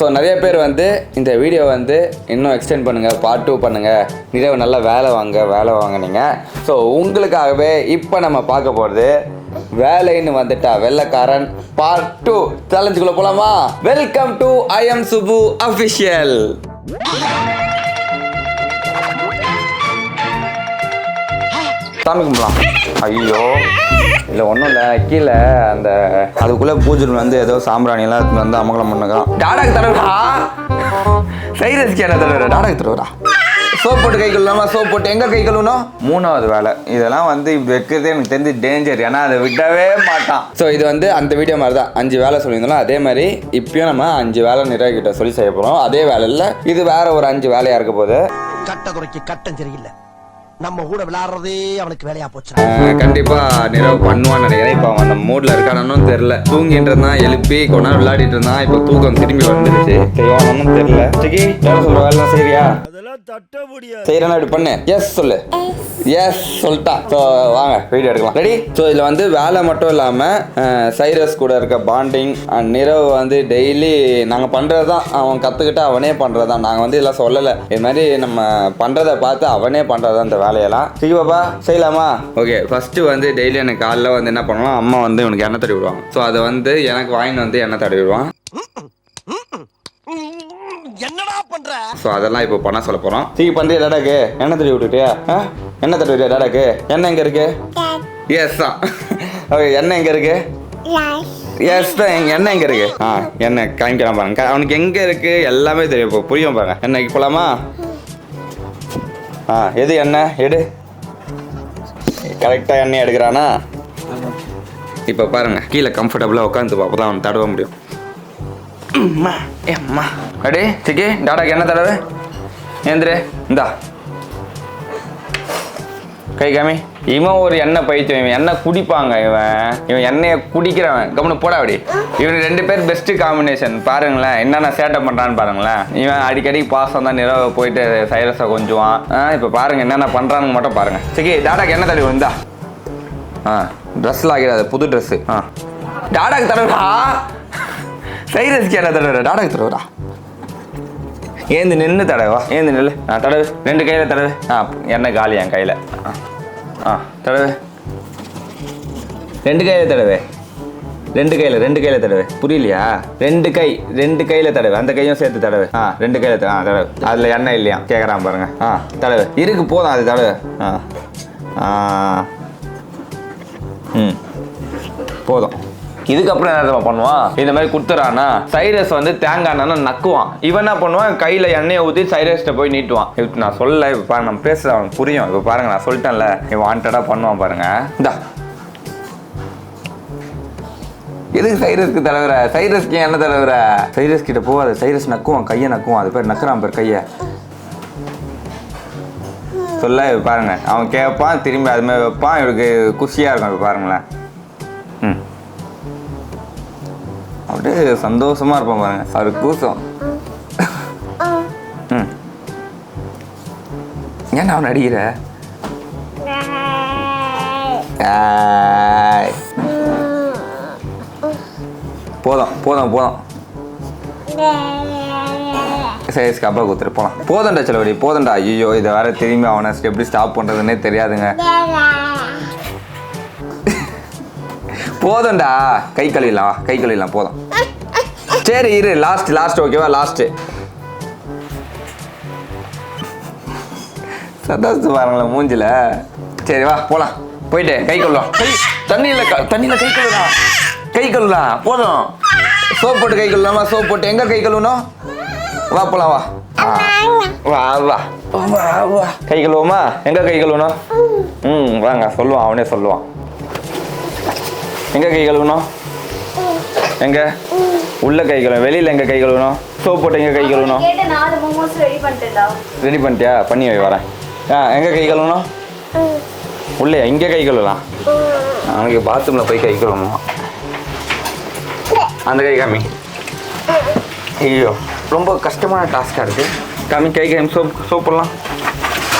So நிறைய பேர் வந்து இந்த வீடியோ வந்து இன்னும் எக்ஸ்டெண்ட் பண்ணுங்கள், பார்ட் 2 பண்ணுங்கள், நிறைய நல்லா வேலை வாங்கினீங்க. ஸோ உங்களுக்காகவே இப்போ நம்ம பார்க்க போகிறது வேலைன்னு வந்துட்டா வெள்ளைக்காரன் பார்ட் 2 சேலஞ்சுக்குள்ள போலாமா? Welcome to I am Subu official. சாமி கும்பலாம். ஐயோ இல்லை ஒன்றும் இல்லை, கீழே அந்த அதுக்குள்ளே பூஜை வந்து ஏதோ சாம்பிராணியெல்லாம் வந்து அமங்கலம் பண்ணுறான். டாடாக்கு தடவைடா, சைரஸ்க்கு என்ன தடவை? டாடாக்கு தடவைடா. சோப் போட்டு கை கழுவாமா? சோப் போட்டு எங்கே கை கழுவணும்? 3வது வேலை. இதெல்லாம் வந்து வைக்கிறதே எனக்கு தெரிஞ்சு டேஞ்சர், ஏன்னா அதை விடவே மாட்டான். ஸோ இது வந்து அந்த வீடியோ மாதிரி தான் 5 வேலை சொல்லியிருந்தோம். அதே மாதிரி இப்பயும் நம்ம 5 வேலை நிர்வாகிக்கிட்ட சொல்லி செய்ய போகிறோம். அதே வேலையில் இது வேற ஒரு 5 வேலையாக இருக்க போகுது. கட்ட குறைக்கு கட்டம் சரியில்லை, நம்ம கூட விளையாடுறதே அவனுக்கு வேலையா போச்சு. கண்டிப்பா நிறைவு பண்ணுவான்னு நினைக்கிறேன். இப்போ அந்த மூட்ல இருக்கானு தெரியல. தூங்கிட்டு இருந்தான், எழுப்பி கொஞ்ச நேரம் விளையாடிட்டு இருந்தான். இப்போ தூக்கம் திரும்பி வந்துருச்சு. செய்வானு தெரியல. சிக்கி வேலை சொல்ற வேலை சரியா? செய்யறேன்னா இப்படி பண்ணு. எஸ் சொல்லு. எஸ் சொல்லிட்டா. ஸோ வாங்க வீடியோ எடுக்கலாம். ரெடி? ஸோ இதில் வந்து வேலை மட்டும் இல்லாமல் சைரஸ் கூட இருக்க பாண்டிங் அண்ட் நிரவு வந்து டெய்லி நாங்கள் பண்ணுறது தான். அவன் கற்றுக்கிட்டு அவனே பண்ணுறது தான். நாங்கள் வந்து இதெல்லாம் சொல்லலை. இது மாதிரி நம்ம பண்ணுறதை பார்த்து அவனே பண்ணுறது தான் இந்த வேலையெல்லாம். சரி பாப்பா செய்யலாமா? ஓகே. ஃபஸ்ட்டு வந்து டெய்லி எனக்கு காலைல வந்து என்ன பண்ணுவான், அம்மா வந்து இவனுக்கு எண்ணெய் தடவி விடுவாங்க. ஸோ அதை வந்து எனக்கு வாங்கிட்டு வந்து எண்ணெய் தடவி விடுவான். என்னடா பண்ற? ஸோ அதெல்லாம் இப்போ பண்ண சொல்ல போகிறோம். சீக்கி பண்ணுறியா டாடாக்கு? எண்ணெய் தடவி விட்டுட்டியா? எண்ணெய் தடவிட்டியா டாடாக்கு? எண்ணெய் எங்கே இருக்கு? எஸ் தான். ஓகே, எண்ணெய் எங்கே இருக்கு? எஸ் தான். எண்ணெய் எங்கே இருக்கு? எண்ணெய் காமிக்கலாம் பாருங்க. அவனுக்கு எங்கே இருக்கு எல்லாமே தெரியும். இப்போ புரியும் பாருங்க. எண்ணெய்க்கு போகலாமா? எது எண்ணெய் எடு. கரெக்டாக எண்ணெய் எடுக்கிறானா? இப்போ பாருங்க, கீழே கம்ஃபர்டபுளாக உட்காந்து அப்போ தான் அவன் தடவ முடியும். ஏம்மா அடே சிக்கி டாடாக்கு என்ன தடவை? ஏந்திரு இந்தா கை காமி. இவன் ஒரு எண்ணெய் பயிற்சி. இவன் எண்ணெய் குடிப்பாங்க. இவன் எண்ணெயை குடிக்கிறவன். கவனம் போடா அப்படி. இவன் 2 பேர் பெஸ்ட் காம்பினேஷன். பாருங்களேன் என்னென்ன சேட்டை பண்ணுறான்னு பாருங்களேன். இவன் அடிக்கடி பாசம் தான் நிறவ போயிட்டு சைரஸை கொஞ்சுவான். இப்போ பாருங்க என்னென்ன பண்ணுறான்னு மட்டும் பாருங்க. சிக்கி டாடாக்கு என்ன தடவை? இந்தா ட்ரெஸ்ஸில் ஆகிடாது, புது ட்ரெஸ்ஸு. டாடாக்கு தடவைடா. சைரஸ்க்கு என்ன தடவை? டாடாக்கு தடவைடா. ஏந்து நின்று தடவா. ஏந்து நில்லு. தடவு 2 கையில் தடவு. எண்ணெய் காலி என் கையில். தடவு 2 கையில் தடவை. 2 கையில் தடவை. புரியலையா? 2 கையில் தடவை. அந்த கையும் சேர்த்து தடவை. 2 கையில் தடவை. அதில் எண்ணெய் இல்லையா கேட்குறான் பாருங்க. தடவை இருக்கு போதும். அது தடவை. போதும். இதுக்கப்புறம் என்ன பண்ணுவான்? இந்த மாதிரி கொடுத்துறானா சைரஸ் வந்து தேங்காய் எண்ணெய் நக்குவான். இவன் என்ன பண்ணுவான்? கையில் எண்ணெயை ஊற்றி சைரஸ்கிட்ட போய் நீட்டுவான். இப்போ நான் சொல்ல, இப்போ பாருங்க நம்ம பேசுறது அவனுக்கு புரியும். இப்போ பாருங்க நான் சொல்லிட்டேன்ல, இவன் வாண்டடாக பண்ணுவான் பாருங்க. இந்தா எதுக்கு சைரஸ்க்கு தடவுற? சைரஸ்க்கு என்ன தடவுற? சைரஸ் கிட்ட போகாது. சைரஸ் நக்குவான், கையை நக்குவான். அது பேர் நக்குறான் பேர் கையை. சொல்ல பாருங்க, அவன் கேட்பான், திரும்பி அதுமாதிரி வைப்பான். இவருக்கு குஷியாக இருக்கும். இப்போ பாருங்களேன். அப்படியே சந்தோஷமா இருப்பான் பாருங்க. அவருக்கு கூசம். ஏன் அவன் அடிக்கிற? போதும் போதும் போதும். சைஸ்க்கு அப்பா கொடுத்துட்டு போகலாம். போதண்டா செலவடி, போதண்டா. ஐயோ இதை வேற திரும்பி அவனை எப்படி ஸ்டாப் பண்ணுறதுன்னே தெரியாதுங்க. போதும்டா. கை கழுவிடலாம் போதும். சரி இரு, லாஸ்ட் ஓகேவா? லாஸ்ட்டு சந்தோஷம் பாருங்களேன் மூஞ்சில. சரி வா போகலாம். போயிட்டு கை கழுவலாம். தண்ணியில் கை கழுவலாம். போதும். சோப் போட்டு கை கழுவலாமா? சோப் போட்டு எங்கே கை கழுவணும்? வா போகலாம். வா கை கழுவோமா? எங்கே கை கழுவணும்? வாங்க சொல்லுவான், அவனே சொல்லுவான். எங்கே கை கழுவணும்? எங்கே? உள்ள கை கழுவணும். வெளியில் எங்கே கை கழுவணும்? சோப் போட்டு எங்கே கை கழுவணும்? ரெடி பண்ணிட்டியா? பண்ணி வை வரேன். எங்கே கை கழுவணும்? உள்ளே இங்கே கை கழுவலாம். அவனுக்கு பாத்ரூமில் போய் கை கழுவணும். அந்த கை காமி. ஐயோ ரொம்ப கஷ்டமான டாஸ்காக இருக்குது. காமி கை சோப் போடலாம்.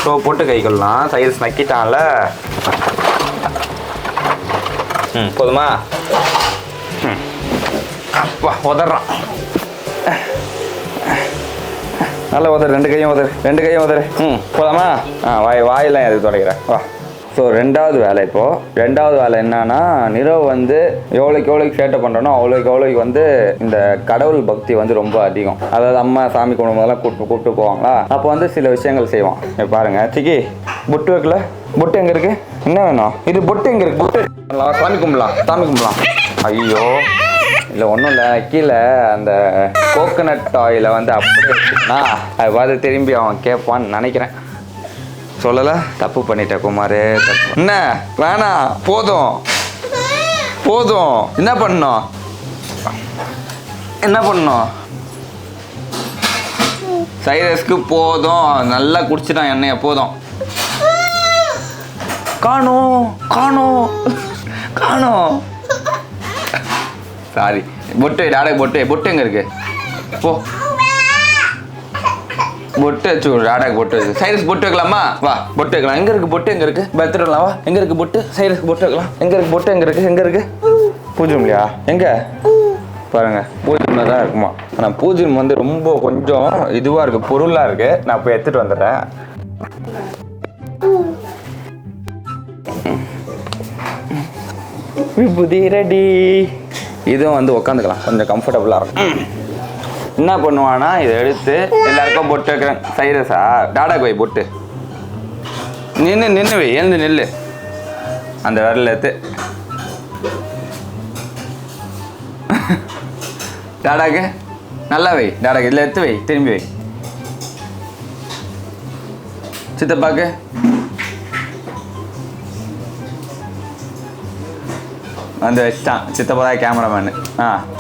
சோப் போட்டு கை கழுவலாம். சைஸ் நக்கிட்டான்ல. போதுமா? அப்பா உதறான். நல்லா உதறு, 2 கையும் உதறு, 2 கையும் உதறு. போலாமா? வாயெல்லாம் எதுக்கு தொடக்கிறேன் வா. ஸோ 2வது வேலை இப்போது. 2வது வேலை என்னன்னா, நிரவ் வந்து எவ்வளோக்கு சேட்டை பண்ணுறனோ அவ்வளோக்கு வந்து இந்த கடவுள் பக்தி வந்து ரொம்ப அதிகம். அதாவது அம்மா சாமி குடும்பம்லாம் கூப்பிட்டு போவாங்களா, அப்போ வந்து சில விஷயங்கள் செய்வான். பாருங்க சிக்கி, பொட்டு வைக்கல, பொட்டு எங்கே இருக்குது? என்ன வேணும்? இது பொட்டு எங்கே இருக்குது? பொட்டு சாமி கும்பிடலாம். ஐயோ இல்லை ஒன்றும் இல்லை, கீழே அந்த கோகனட் ஆயிலை வந்து அப்படியே வச்சுன்னா அதை பார்த்து திரும்பி அவன் கேட்பான்னு நினைக்கிறேன். சொல்லலை, தப்பு பண்ணிட்டேன் குமார். என்ன வேணாம், போதும். என்ன பண்ணணும்? சைரஸ்க்கு போதும், நல்லா குடிச்சிட்டான் எண்ணெயை, போதும். காணோம். சாரி. பொட்டு டாடா, பொட்டு எங்கே இருக்கு? போ, பொட்டு வச்சு டாடாக்கு பொட்டு வச்சு. சைரஸ் பொட்டு வைக்கலாமா? வா பொட்டு வைக்கலாம். எங்கே இருக்குது பொட்டு? எங்கே இருக்குது? பத்திரலாம் வா. எங்கே இருக்குது பொட்டு? சைரஸ்க்கு பொட்டு வைக்கலாம். எங்கே இருக்குது பொட்டு? எங்கே இருக்குது? பூஜை ரூம்லையா? எங்கே பாருங்க, பூஜை ரூமில் தான் இருக்குமா. ஆனால் பூஜை ரூம் வந்து ரொம்ப கொஞ்சம் இதுவாக இருக்குது, பொருளாக இருக்குது. நான் போய் எடுத்துகிட்டு வந்துடுறேன். விபூதி ரெடி. இதுவும் வந்து உட்காந்துக்கலாம், கொஞ்சம் கம்ஃபர்டபுளாக இருக்கும். என்ன பண்ணுவான்னா, இதை எடுத்து எல்லாருக்கும் பொட்டு வைக்கிறேன். சைரஸா டாடா போய் பொட்டு நின்று வை, எழுந்து நில்லு. அந்த விரல எடுத்து டாடாக்கு நல்லா வை. டாடாக்கு இதில் எடுத்து வை, திரும்பி வை. சித்தப்பாக்கு வந்து வச்சுட்டான். சித்தப்பா தான் கேமராமேனு.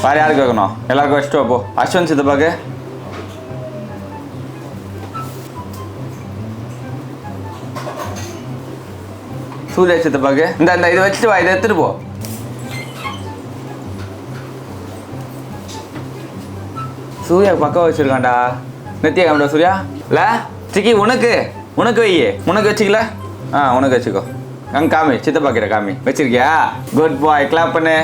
வேறு யாருக்கு வைக்கணும்? எல்லாருக்கும் வச்சுட்டு வைப்போ. அஸ்வந்த் சித்தப்பாக்கு, சூர்யா சித்தப்பாக்கு இந்த இதை வச்சுட்டு வா, இதை எடுத்துட்டு போ. சூர்யா பக்கம் வச்சிருக்கான்டா. நெத்தியா காமிடா சூர்யா. இல்லை சிக்கி, உனக்கு வை. உனக்கு வச்சுக்கல? உனக்கு வச்சுக்கோ. அங்கே காமி, சித்தப்பா கிட்ட காமி. வச்சிருக்கியா? குட் பாய், கிளாப் பண்ணு.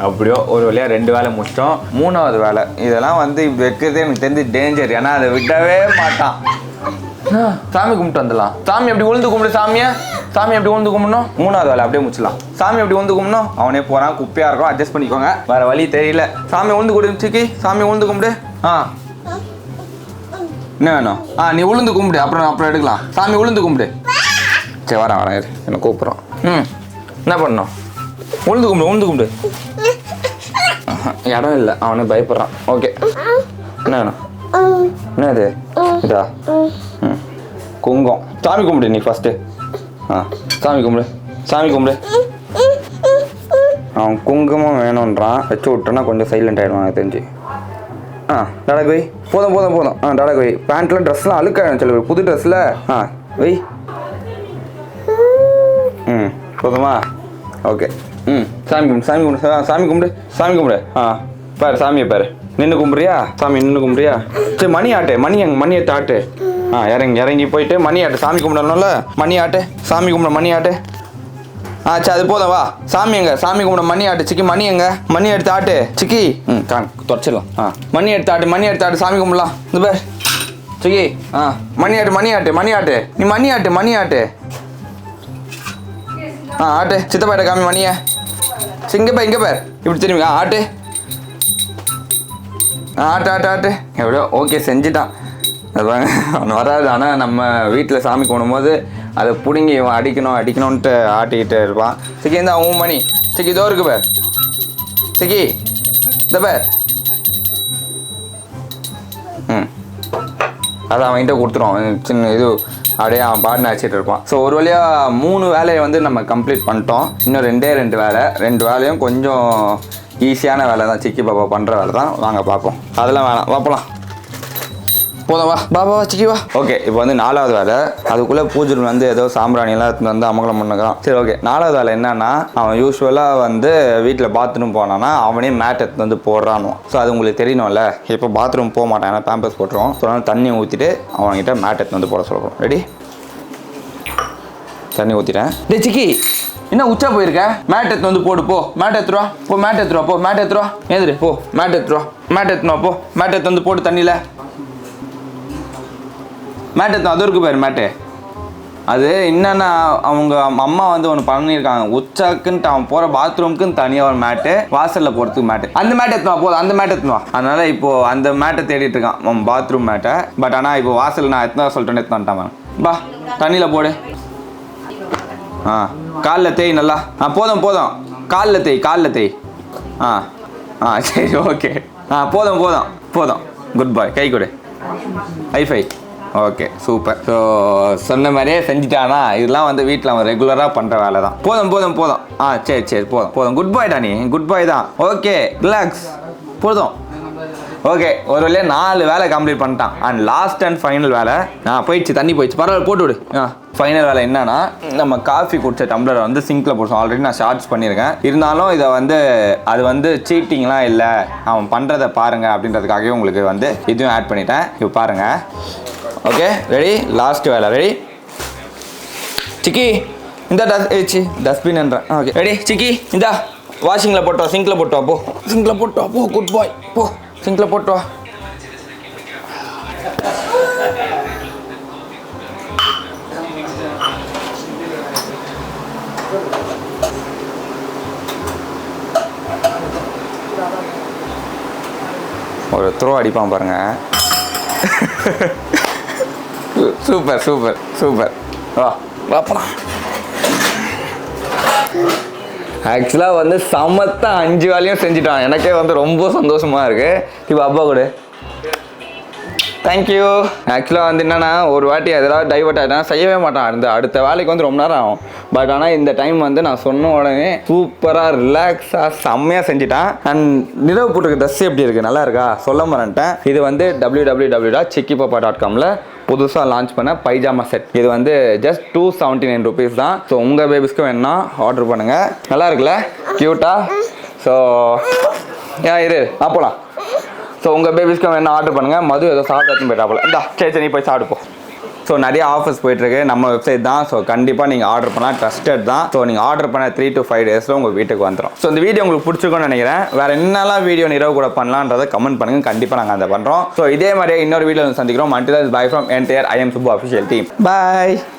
அப்படியோ ஒரு வழியாக 2 வேலை முடிச்சிட்டோம். 3வது வேலை இதெல்லாம் வந்து வைக்கிறதே எனக்கு தெரிஞ்சு டேஞ்சர். ஏன்னா அதை விடவே மாட்டான். சாமி கும்பிட்டு வந்துடலாம். சாமி எப்படி உழுந்து கும்பிடு. சாமி எப்படி உழுந்து கும்பிடணும்? 3வது வேலை அப்படியே முடிச்சிடலாம். சாமி எப்படி உழுந்து கும்பிடணும்? அவனே போகிறான், குப்பையாக இருக்கும், அட்ஜஸ்ட் பண்ணிக்கோங்க. வேறு வழி தெரியல. சாமி உழுந்து கும்பிடு சிக்கி. சாமி உழுந்து கும்பிடு. என்ன வேணும்? நீ உளுந்து கும்பிடு, அப்புறம் எடுக்கலாம். சாமி உளுந்து கும்பிடு. சரி வரேன் என்ன கூப்பிட்றோம். என்ன பண்ணணும்? உளுந்து கும்பிடு. இடம் இல்லை, அவனே பயப்படுறான். ஓகே, என்ன வேணும்? என்னது இதா? குங்கம். சாமி கும்பிடு நீ ஃபஸ்ட்டு. சாமி கும்பிடு. அவன் குங்குமம் வேணுன்றான். வச்சு விட்டோன்னா கொஞ்சம் சைலண்ட் ஆகிடுவான் எனக்கு தெரிஞ்சு. டாடா கோய், போதும். டாடா கோய். பேண்ட்லாம் ட்ரெஸ்லாம் அழுக்காயிடும் சில புது ட்ரெஸ்ஸில். வை. போதுமா? ஓகே. சாமி கும்பிடு. பாரு சாமியை பாரு. நின்று கும்பிட்றியா? சாமி நின்று கும்பிட்றியா? சரி மணி ஆட்டு. மணி எடுத்து ஆட்டு. இறங்கி போயிட்டு மணி ஆட்டு. சாமி கும்பிடணும்ல, மணி ஆட்டு. சாமி கும்பிட மணி ஆட்டு. சரி அது போதும் வா. சாமி எங்க? சாமி கும்பிட மணி ஆட்டு. சிக்கி மணி எங்க? மணி எடுத்து ஆட்டு சிக்கி. தொடச்சிடலாம். மணி எடுத்து ஆட்டு. சாமி கும்பிடலாம். இந்த பேர் சிக்கி. மணி ஆட்டு. நீ மணி ஆட்டு. ஆட்டு. சித்தப்பாட்ட காமி மணியை. இங்கே பேர் இப்படி திரும்பி ஆட்டு. ஆட்டு. எவ்வளோ ஓகே செஞ்சுட்டான். அது பாருங்க, அவன் வராது. ஆனால் நம்ம வீட்டில் சாமி கும்பிடும்போது அதை பிடுங்கி இவன் அடிக்கணும்ன்ட்டு ஆட்டிக்கிட்டு இருப்பான். சிக்கி இருந்தா அவன் மணி. சிக்கி இதோ இருக்கு பேர். சிக்கி இந்த பேர். அதை அவன்கிட்ட கொடுத்துருவான். சின்ன இது அப்படியே அவன் பாடின வச்சுட்டு இருப்பான். ஸோ ஒரு வழியாக 3 வேலையை வந்து நம்ம கம்ப்ளீட் பண்ணிட்டோம். இன்னும் 2 வேலை. 2 வேலையும் கொஞ்சம் ஈஸியான வேலை தான். சிக்கி பாப்பா பண்ணுற வேலை தான். வாங்க பார்ப்போம். அதெல்லாம் வேணாம், வாப்பலாம். போதும் வா. பாபா சிக்கி வா. ஓகே, இப்போ வந்து 4வது வேலை. அதுக்குள்ளே பூஜை வந்து ஏதோ சாம்பிராணியெல்லாம் எடுத்துட்டு வந்து அமங்கலம் பண்ணுறான். சரி ஓகே. 4வது வேலை என்னன்னா, அவன் யூஸ்வலாக வந்து வீட்டில் பாத்ரூம் போனான்னா அவனே மேட் எடுத்து வந்து போடுறானோ. ஸோ அது உங்களுக்கு தெரியணும்ல. இப்போ பாத்ரூம் போக மாட்டான், ஏன்னா பேம்பர்ஸ் போட்டுருவோம். ஸோ அதனால் தண்ணி ஊற்றிட்டு அவன்கிட்ட மேட் எடுத்து வந்து போட சொல்கிறோம். ரெடி? தண்ணி ஊற்றிட்டேன். டே சிக்கி, என்ன உச்சா போயிருக்க? மேட் எடுத்து வந்து போடு. மேட் எடுத்துருவா. மேட் எடுத்துருவா. ஏந்திரு போ. மேட் எடுத்துருவா. மேட் எடுத்துன்னு வந்து போட்டு தண்ணியில் மேட் எடுத்து அது இருக்கு பேர் மேட்டு. அது என்னன்னா அவங்க அம்மா வந்து ஒன்று பண்ணியிருக்காங்க. உச்சாக்குன்ட்டு அவன் போகிற பாத்ரூமுக்குன்னு தனியாக ஒரு மேட்டு, வாசலில் போகிறதுக்கு மேட்டு. அந்த மேட் எடுத்துவா போதும், அந்த மேட் எடுத்துவா. அதனால இப்போ அந்த மேட்டை தேடிட்டு இருக்கான் அவன், பாத்ரூம் மேட்டை. பட் ஆனால் இப்போ வாசல் நான் எத்தனை சொல்லிட்டேன்னு எடுத்து வந்துட்டான். பா தண்ணியில் போடு. காலில் தேய் நல்லா. போதும் போதும், காலில் தேய். சரி ஓகே. போதும் போதும் போதும், குட் பாய். கை கொடு, ஹைஃபை. Okay super. ஸோ சொன்ன மாதிரியே செஞ்சுட்டானா. இதெல்லாம் வந்து வீட்டில் அவன் ரெகுலராக பண்ணுற வேலை தான். போதும் சரி போதும். குட் பாய் டா, நீ குட் பாய் தான். ஓகே ரிலாக்ஸ், போதும். ஓகே ஒரு வழியாக 4 வேலை கம்ப்ளீட் பண்ணிட்டான். அண்ட் லாஸ்ட் அண்ட் ஃபைனல் வேலை போயிடுச்சு, தண்ணி போயிடுச்சு, பரவாயில்ல போட்டு விடு. ஃபைனல் வேலை என்னன்னா, நம்ம காஃபி குடிச்ச டம்ளரை வந்து சிங்கில் போடுவோம். ஆல்ரெடி நான் ஷார்ட்ஸ் பண்ணியிருக்கேன். இருந்தாலும் இதை வந்து அது வந்து சீட்டிங்லாம் இல்லை, அவன் பண்ணுறதை பாருங்கள் அப்படின்றதுக்காகவே உங்களுக்கு வந்து இதுவும் ஆட் பண்ணிட்டேன். இப்போ பாருங்கள். ஓகே ரெடி, லாஸ்ட் வேலை ரெடி. சிக்கி இந்த டஸ்ட்பின்ன்றேன். ஓகே ரெடி சிக்கி, இந்த வாஷிங்கில் போட்டு வா, சிங்கில் போட்டு வா போ. குட் பாய், போ சிங்கில் போட்டு வா. ஒரு த்ரோ அடிப்பான் பாருங்க. சூப்பர் வாப்பா. ஆக்சுவலாக வந்து சமத்தா 5 வேலையும் செஞ்சுட்டான். எனக்கே வந்து ரொம்ப சந்தோஷமாக இருக்குது. இப்போ அப்பா கூட தேங்க்யூ. ஆக்சுவலாக வந்து என்னென்னா, ஒரு வாட்டி எதாவது டைவர்ட் ஆகிட்டா செய்யவே மாட்டான். அடுத்த வேலைக்கு வந்து ரொம்ப நேரம் ஆகும். பட் ஆனால் இந்த டைம் வந்து நான் சொன்ன உடனே சூப்பராக ரிலாக்ஸாக செம்மையாக செஞ்சுட்டான். அண்ட் நிலவு போட்டிருக்க ட்ரெஸ் எப்படி இருக்குது, நல்லா இருக்கா சொல்ல மாட்டேன். இது வந்து www.chikkipapa.comல புதுசாக லான்ச் பண்ண பைஜாமா செட். இது வந்து ஜஸ்ட் 279 rupees தான். ஸோ உங்கள் பேபிஸ்க்கு வேணுன்னா ஆர்டர் பண்ணுங்கள். நல்லா இருக்குல்ல, க்யூட்டாக. ஸோ இரு போகலாம். ஸோ உங்கள் பேபிஸ்க்கு வேணா ஆர்டர் பண்ணுங்கள். மது ஏதோ சாப்பிட்டு போயிட்டாப்புல. இந்தா சரி நீ போய் சாப்பிடுப்போம். ஸோ நிறைய ஆஃபர்ஸ் போயிட்டுருக்கு நம்ம வெப்சைட் தான். ஸோ கண்டிப்பாக நீங்கள் ஆர்டர் பண்ணால் ட்ரஸ்டட் தான். ஸோ நீங்கள் ஆர்டர் பண்ண 3 to 5 days உங்கள் வீட்டுக்கு வந்துடும். ஸோ இந்த வீடியோ உங்களுக்கு பிடிச்சிருக்கும்னு நினைக்கிறேன். வேறு என்னெல்லாம் வீடியோ நிறவு கூட பண்ணலான்றதை கமெண்ட் பண்ணுங்கள். கண்டிப்பாக நாங்கள் அதை பண்ணுறோம். ஸோ இதே மாதிரியே இன்னொரு வீடியோ சந்திக்கிறோம். until then, bye from entire I am Subbu official team. Bye.